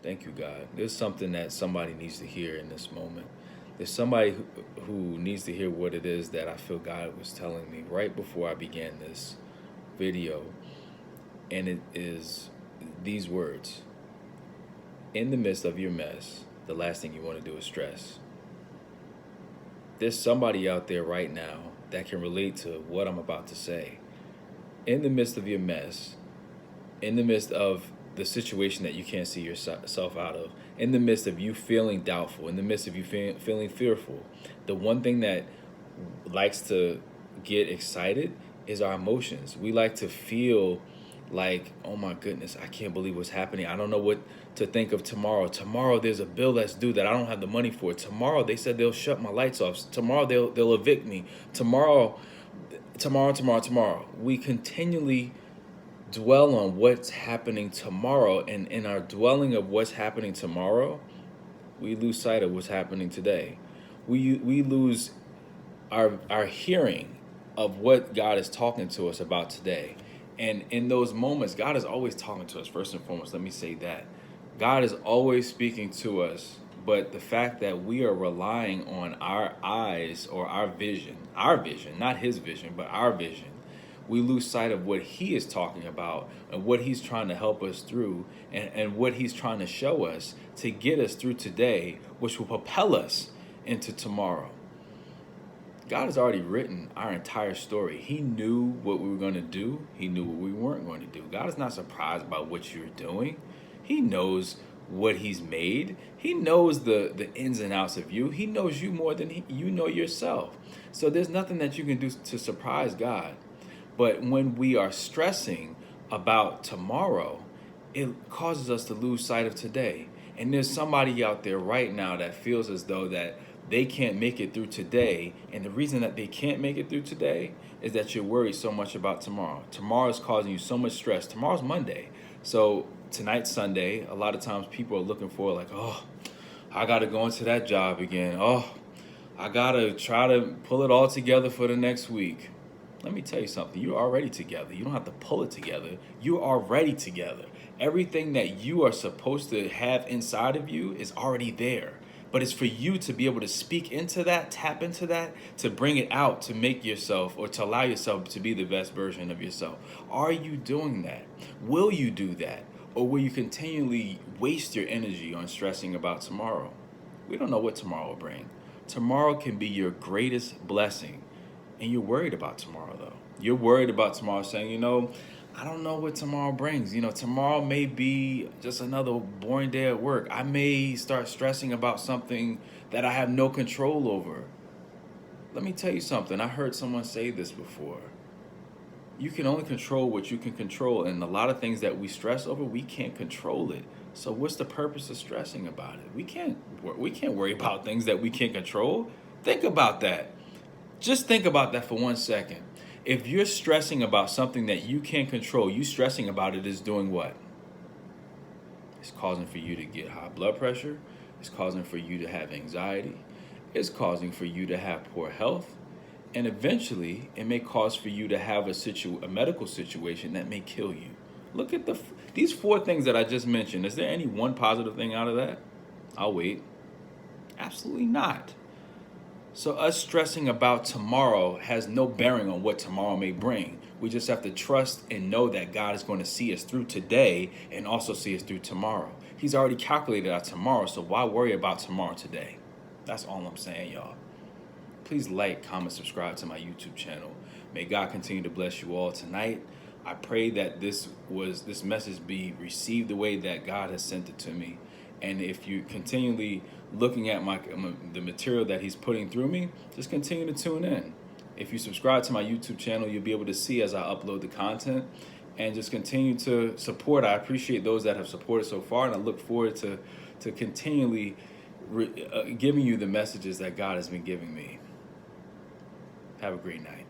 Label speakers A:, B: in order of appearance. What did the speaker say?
A: Thank you, God. There's something that somebody needs to hear in this moment. There's somebody who needs to hear what it is that I feel God was telling me right before I began this video. And it is these words: in the midst of your mess, the last thing you want to do is stress. There's somebody out there right now that can relate to what I'm about to say. In the midst of your mess, in the midst of the situation that you can't see yourself out of, in the midst of you feeling doubtful, in the midst of you feeling fearful, the one thing that likes to get excited is our emotions. We like to feel like, oh my goodness, I can't believe what's happening. I don't know what to think of tomorrow. Tomorrow there's a bill that's due that I don't have the money for. Tomorrow they said they'll shut my lights off. Tomorrow they'll evict me. Tomorrow. We continually dwell on what's happening tomorrow, and in our dwelling of what's happening tomorrow, we lose sight of what's happening today. We lose our hearing of what God is talking to us about today. And in those moments, God is always talking to us. First and foremost, let me say that God is always speaking to us, but the fact that we are relying on our eyes or our vision, not his vision, but our vision, we lose sight of what he is talking about and what he's trying to help us through, and what he's trying to show us to get us through today, which will propel us into tomorrow. God has already written our entire story. He knew what we were going to do. He knew what we weren't going to do. God is not surprised by what you're doing. He knows what he's made. He knows the ins and outs of you. He knows you more than you know yourself. So there's nothing that you can do to surprise God. But when we are stressing about tomorrow, it causes us to lose sight of today. And there's somebody out there right now that feels as though that they can't make it through today. And the reason that they can't make it through today is that you're worried so much about tomorrow. Tomorrow is causing you so much stress. Tomorrow's Monday. So tonight's Sunday. A lot of times people are looking for like, oh, I got to go into that job again. Oh, I got to try to pull it all together for the next week. Let me tell you something. You're already together. You don't have to pull it together. You're already together. Everything that you are supposed to have inside of you is already there. But it's for you to be able to speak into that, tap into that, to bring it out, to make yourself or to allow yourself to be the best version of yourself. Are you doing that? Will you do that? Or will you continually waste your energy on stressing about tomorrow? We don't know what tomorrow will bring. Tomorrow can be your greatest blessing. And you're worried about tomorrow, though. You're worried about tomorrow, saying, I don't know what tomorrow brings. Tomorrow may be just another boring day at work. I may start stressing about something that I have no control over. Let me tell you something. I heard someone say this before. You can only control what you can control. And a lot of things that we stress over, we can't control it. So what's the purpose of stressing about it? We can't worry about things that we can't control. Think about that. Just think about that for 1 second. If you're stressing about something that you can't control, you stressing about it is doing what? It's causing for you to get high blood pressure. It's causing for you to have anxiety. It's causing for you to have poor health. And eventually, it may cause for you to have a medical situation that may kill you. Look at these 4 things that I just mentioned. Is there any one positive thing out of that? I'll wait. Absolutely not. So us stressing about tomorrow has no bearing on what tomorrow may bring. We just have to trust and know that God is going to see us through today and also see us through tomorrow. He's already calculated our tomorrow, so why worry about tomorrow today? That's all I'm saying, y'all. Please like, comment, subscribe to my YouTube channel. May God continue to bless you all tonight. I pray that this message be received the way that God has sent it to me. And if you continually looking at the material that he's putting through me, just continue to tune in. If you subscribe to my YouTube channel, you'll be able to see as I upload the content, and just continue to support. I appreciate those that have supported so far, and I look forward to continually giving you the messages that God has been giving me. Have a great night.